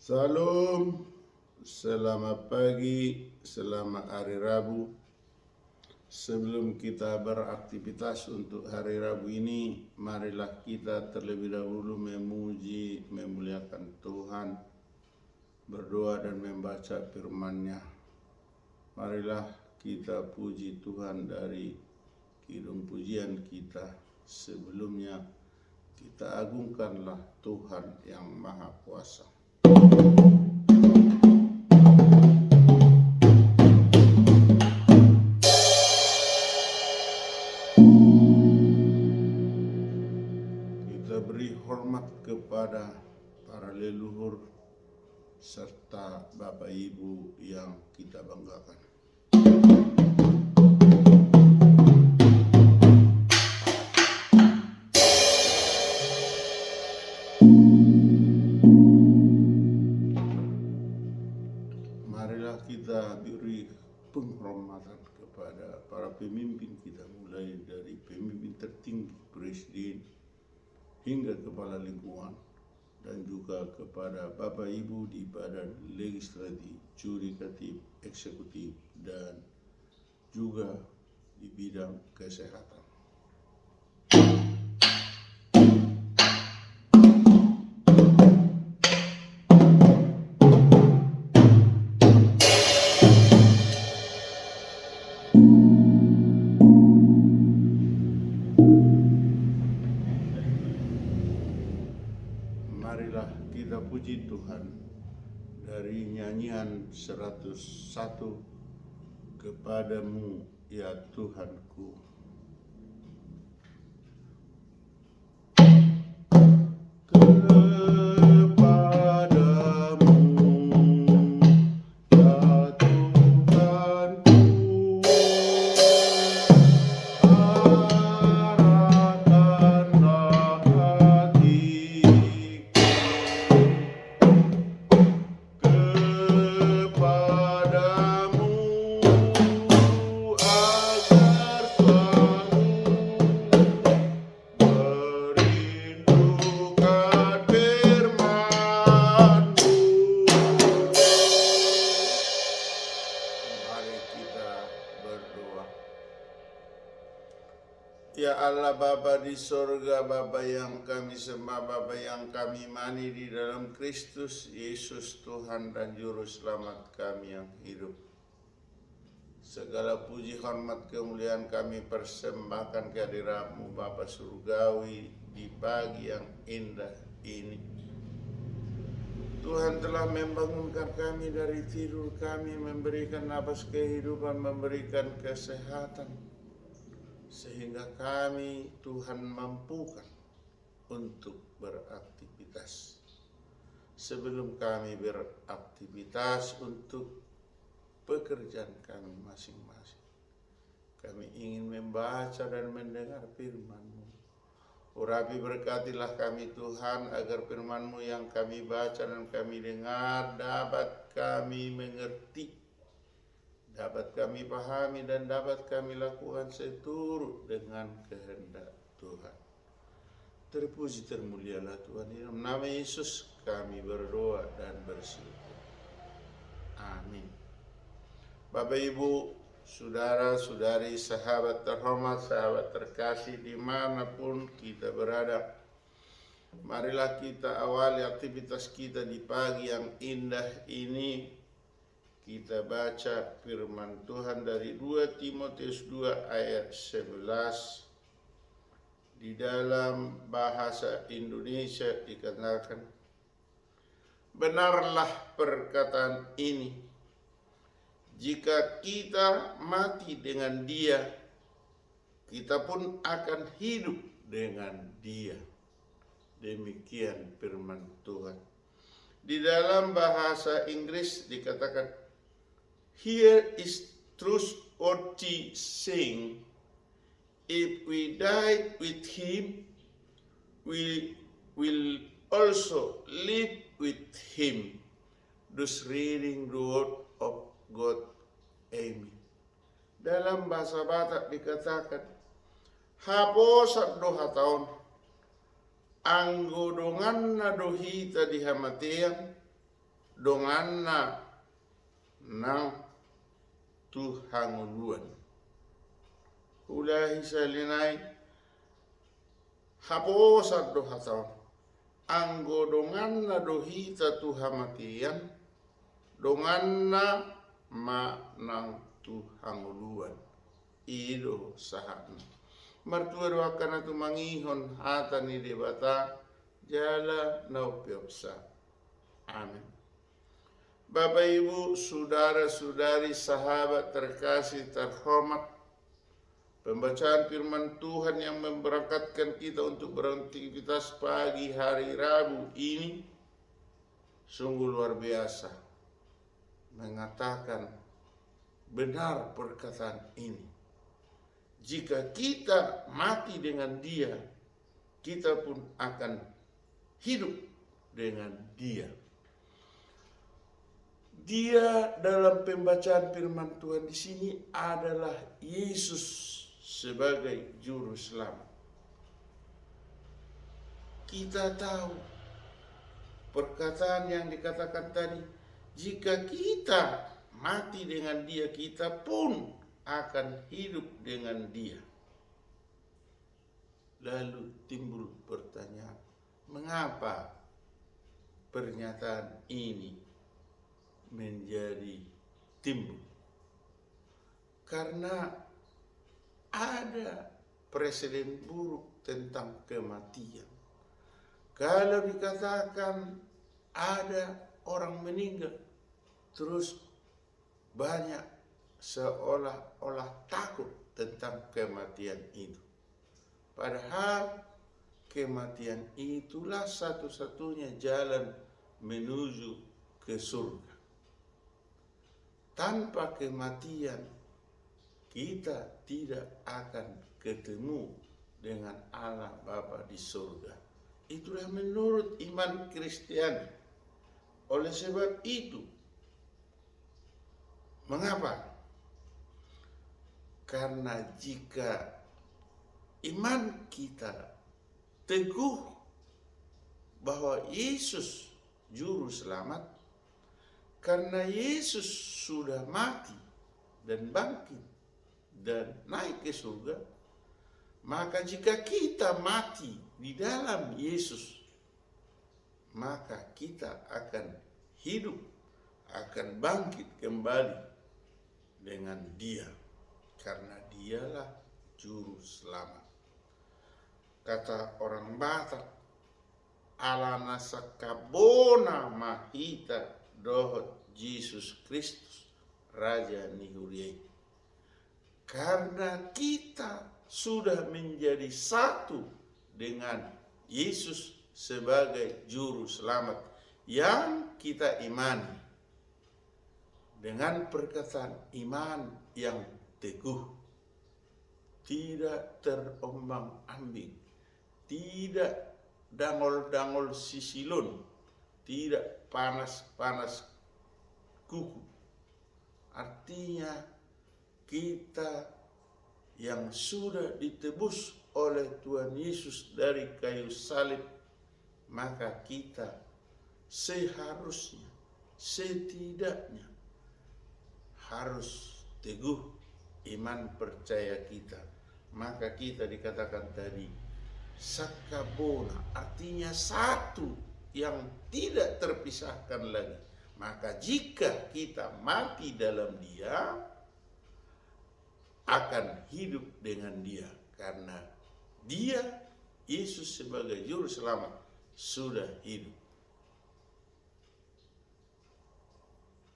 Salam, selamat pagi, selamat hari Rabu. Sebelum kita beraktivitas untuk hari Rabu ini, marilah kita terlebih dahulu memuji, memuliakan Tuhan, berdoa dan membaca firman-Nya. Marilah kita puji Tuhan dari kidung pujian kita. Sebelumnya kita agungkanlah Tuhan yang Maha Kuasa. Kita beri hormat kepada para leluhur serta Bapak Ibu yang kita banggakan. Marilah kita beri penghormatan kepada para pemimpin kita, mulai dari pemimpin tertinggi, presiden, hingga kepala lingkungan, dan juga kepada Bapak Ibu di badan legislatif, yudikatif, eksekutif, dan juga di bidang kesehatan. Marilah kita puji Tuhan dari nyanyian 101, Kepadamu ya Tuhanku. Ya Allah Bapa di sorga, Bapa yang kami sembah, Bapa yang kami imani di dalam Kristus Yesus Tuhan dan Juru Selamat kami yang hidup. Segala puji, hormat, kemuliaan kami persembahkan kehadirat-Mu Bapa Surgawi di pagi yang indah ini. Tuhan telah membangunkan kami dari tidur kami, memberikan nafas kehidupan, memberikan kesehatan, sehingga kami Tuhan mampukan untuk beraktivitas. Sebelum kami beraktivitas untuk pekerjaan kami masing-masing, kami ingin membaca dan mendengar firman-Mu. Urapi berkatilah kami Tuhan, agar firman-Mu yang kami baca dan kami dengar dapat kami mengerti, dapat kami pahami, dan dapat kami lakukan seturut dengan kehendak Tuhan. Terpuji termulialah Tuhan, di dalam nama Yesus kami berdoa dan bersyukur. Amin. Bapak Ibu, saudara-saudari, sahabat terhormat, sahabat terkasih dimanapun kita berada, marilah kita awali aktivitas kita di pagi yang indah ini. Kita baca firman Tuhan dari 2 Timotius 2 ayat 11. Di dalam bahasa Indonesia dikatakan, benarlah perkataan ini, jika kita mati dengan Dia, kita pun akan hidup dengan Dia. Demikian firman Tuhan. Di dalam bahasa Inggris dikatakan, here is trustworthy saying, if we die with Him, we will also live with Him. Thus reading the word of God. Amen. Dalam bahasa Batak dikatakan, hapos at doha taon, ang godongan na dohita di hamatian, donganna nang Tuhan uluan. Ulahi salinai haposat do hatau anggo donganna do hita Tuhan matian donganna ma nang Tuhan uluan ido sahana martua doakan tu mangihon hata ni debata jala naupiopsa. Amin. Bapak Ibu, saudara-saudari, sahabat terkasih terhormat, pembacaan firman Tuhan yang memberangkatkan kita untuk beraktivitas pagi hari Rabu ini sungguh luar biasa. Mengatakan benar perkataan ini. Jika kita mati dengan Dia, kita pun akan hidup dengan Dia. Dia dalam pembacaan firman Tuhan di sini adalah Yesus sebagai juru selamat. Kita tahu perkataan yang dikatakan tadi, jika kita mati dengan Dia, kita pun akan hidup dengan Dia. Lalu timbul pertanyaan, mengapa pernyataan ini menjadi timbul? Karena ada presiden buruk tentang kematian. Kalau dikatakan ada orang meninggal, terus banyak seolah-olah takut tentang kematian itu. Padahal kematian itulah satu-satunya jalan menuju ke surga. Tanpa kematian, kita tidak akan ketemu dengan Allah Bapa di surga. Itulah menurut iman Kristiani. Oleh sebab itu, mengapa? Karena jika iman kita teguh bahwa Yesus juru selamat, karena Yesus sudah mati dan bangkit dan naik ke surga, maka jika kita mati di dalam Yesus, maka kita akan hidup, akan bangkit kembali dengan Dia, karena Dialah juru selamat. Kata orang Batak, alana sakabona mahita dohot Yesus Kristus Raja Nihuriai. Karena kita sudah menjadi satu dengan Yesus sebagai juru selamat yang kita imani dengan perkataan iman yang teguh, tidak terombang-ambing, tidak dangol-dangol sisilun, tidak panas-panas kuku. Artinya kita yang sudah ditebus oleh Tuhan Yesus dari kayu salib, maka kita seharusnya, setidaknya harus teguh iman percaya kita. Maka kita dikatakan tadi sakabona, artinya satu yang tidak terpisahkan lagi. Maka jika kita mati dalam Dia, akan hidup dengan Dia, karena Dia, Yesus sebagai juru selamat, sudah hidup.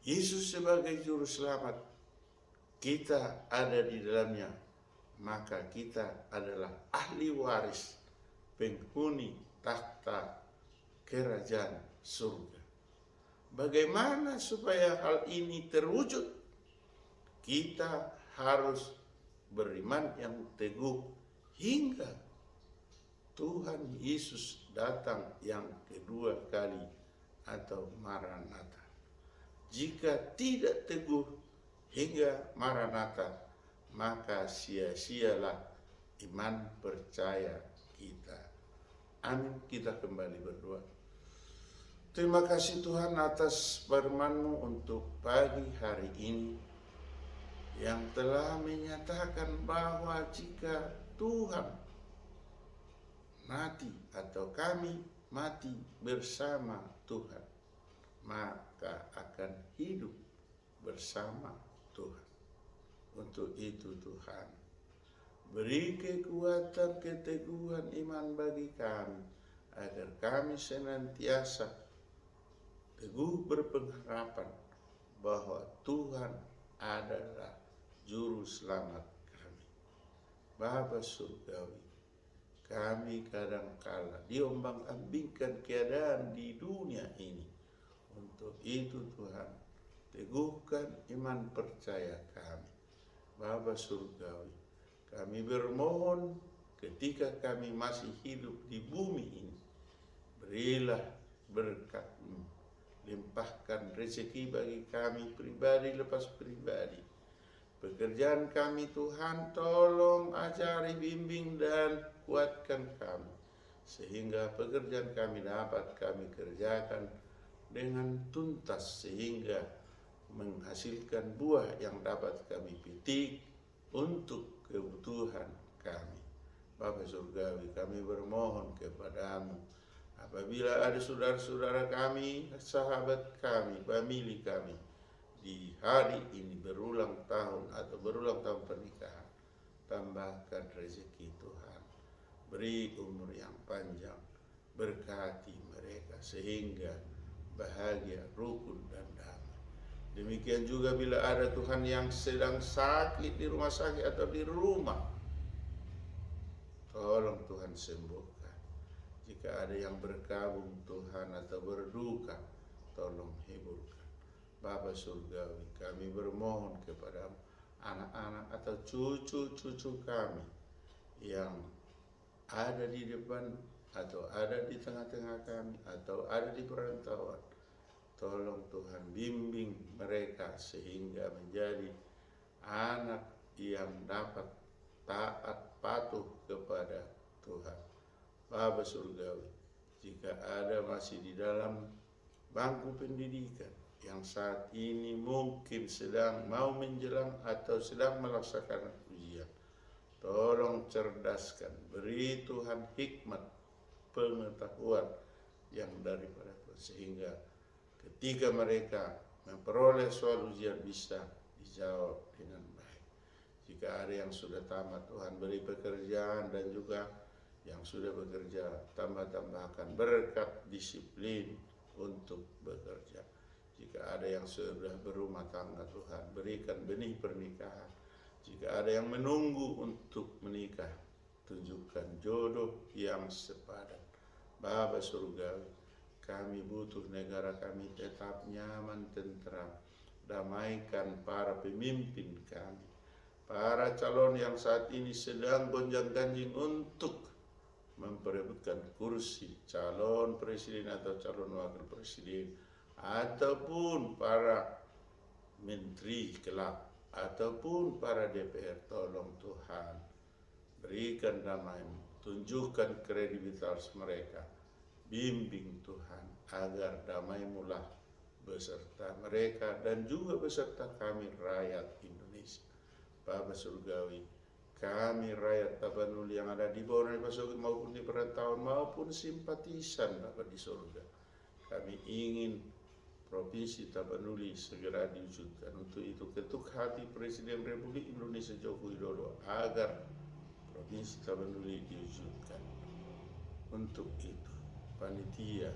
Yesus sebagai juru selamat, kita ada di dalamnya, maka kita adalah ahli waris, penghuni tahta kerajaan surga. Bagaimana supaya hal ini terwujud? Kita harus beriman yang teguh hingga Tuhan Yesus datang yang kedua kali atau Maranatha. Jika tidak teguh hingga Maranatha, maka sia-sialah iman percaya kita. Amin. Kita kembali berdoa. Terima kasih Tuhan atas firman-Mu untuk pagi hari ini yang telah menyatakan bahwa jika Tuhan mati atau kami mati bersama Tuhan, maka akan hidup bersama Tuhan. Untuk itu Tuhan, beri kekuatan keteguhan iman bagi kami, agar kami senantiasa teguh berpengharapan bahwa Tuhan adalah juru selamat kami. Bapa surgawi, kami kadangkala diombang-ambingkan keadaan di dunia ini. Untuk itu Tuhan, teguhkan iman percaya kami. Bapa surgawi, kami bermohon ketika kami masih hidup di bumi ini, berilah berkat-Mu, limpahkan rezeki bagi kami pribadi lepas pribadi. Pekerjaan kami Tuhan, tolong ajari, bimbing dan kuatkan kami, sehingga pekerjaan kami dapat kami kerjakan dengan tuntas, sehingga menghasilkan buah yang dapat kami petik untuk kebutuhan kami. Bapa surgawi, kami bermohon kepadamu, apabila ada saudara-saudara kami, sahabat kami, famili kami di hari ini berulang tahun atau berulang tahun pernikahan, tambahkan rezeki Tuhan, beri umur yang panjang, berkati mereka sehingga bahagia, rukun dan damai. Demikian juga bila ada Tuhan yang sedang sakit di rumah sakit atau di rumah, tolong Tuhan sembuhkan. Jika ada yang berkabung Tuhan atau berduka, tolong hiburkan. Bapa surgawi, kami bermohon kepada anak-anak atau cucu-cucu kami yang ada di depan atau ada di tengah-tengah kami atau ada di perantauan. Tolong Tuhan bimbing mereka sehingga menjadi anak yang dapat taat patuh kepada Tuhan. Bapa surgawi, jika ada masih di dalam bangku pendidikan yang saat ini mungkin sedang mau menjelang atau sedang melaksanakan ujian, tolong cerdaskan, beri Tuhan hikmat, pengetahuan yang daripada Tuhan, sehingga ketika mereka memperoleh soal ujian bisa dijawab dengan baik. Jika ada yang sudah tamat, Tuhan beri pekerjaan, dan juga yang sudah bekerja, tambahkan berkat disiplin untuk bekerja. Jika ada yang sudah berumah tangga, Tuhan berikan benih pernikahan. Jika ada yang menunggu untuk menikah, tunjukkan jodoh yang sepadan. Bapa surgawi, kami butuh negara kami tetap nyaman, tentram. Damaikan para pemimpin kami, para calon yang saat ini sedang gonjang-ganjing untuk memperebutkan kursi calon presiden atau calon wakil presiden, ataupun para menteri kelak, ataupun para DPR. Tolong Tuhan, berikan damai-Mu, tunjukkan kredibilitas mereka, bimbing Tuhan, agar damai-Mu lah beserta mereka dan juga beserta kami rakyat Indonesia. Bapa surgawi, kami rakyat Tapanuli yang ada di bawah Pasogit maupun di perantauan maupun simpatisan Bapa di surga, kami ingin Provinsi Tapanuli segera diwujudkan. Untuk itu ketuk hati Presiden Republik Indonesia Joko Widodo agar Provinsi Tapanuli diwujudkan. Untuk itu panitia,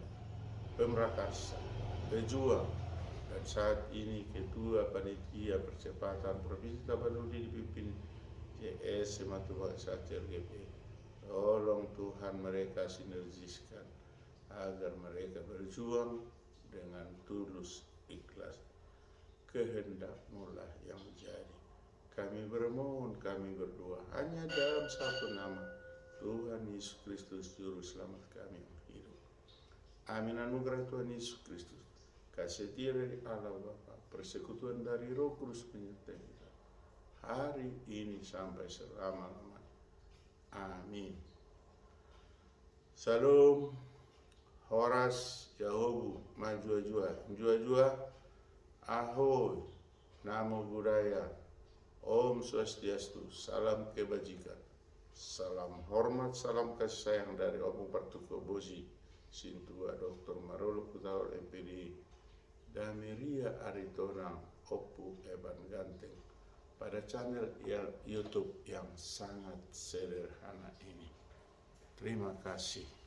pemrakarsa, pejuang, dan saat ini Ketua Panitia Percepatan Provinsi Tapanuli dipimpin JS Sematubang Satya GP. Tolong Tuhan mereka sinergiskan agar mereka berjuang dengan tulus ikhlas. Kehendak-Mu lah yang menjadi. Kami bermohon, kami berdoa hanya dalam satu nama, Tuhan Yesus Kristus Juru Selamat kami yang hidup. Amin. Anugerah Tuhan Yesus Kristus, kasih setia dari Allah Bapa, persekutuan dari Roh Kudus menyertai kita hari ini sampai selama-lamanya. Amin. Salam Horas Yahobu Majua-jua, Ahoy, Namo Buddhaya, Om Swastiastu, salam kebajikan, salam hormat, salam kasih sayang dari Om Partuko Bosi, Sintua Dr. Marolo Kutawal MPD, Damiria Aritona, Opu Eban Ganteng, pada channel YouTube yang sangat sederhana ini. Terima kasih.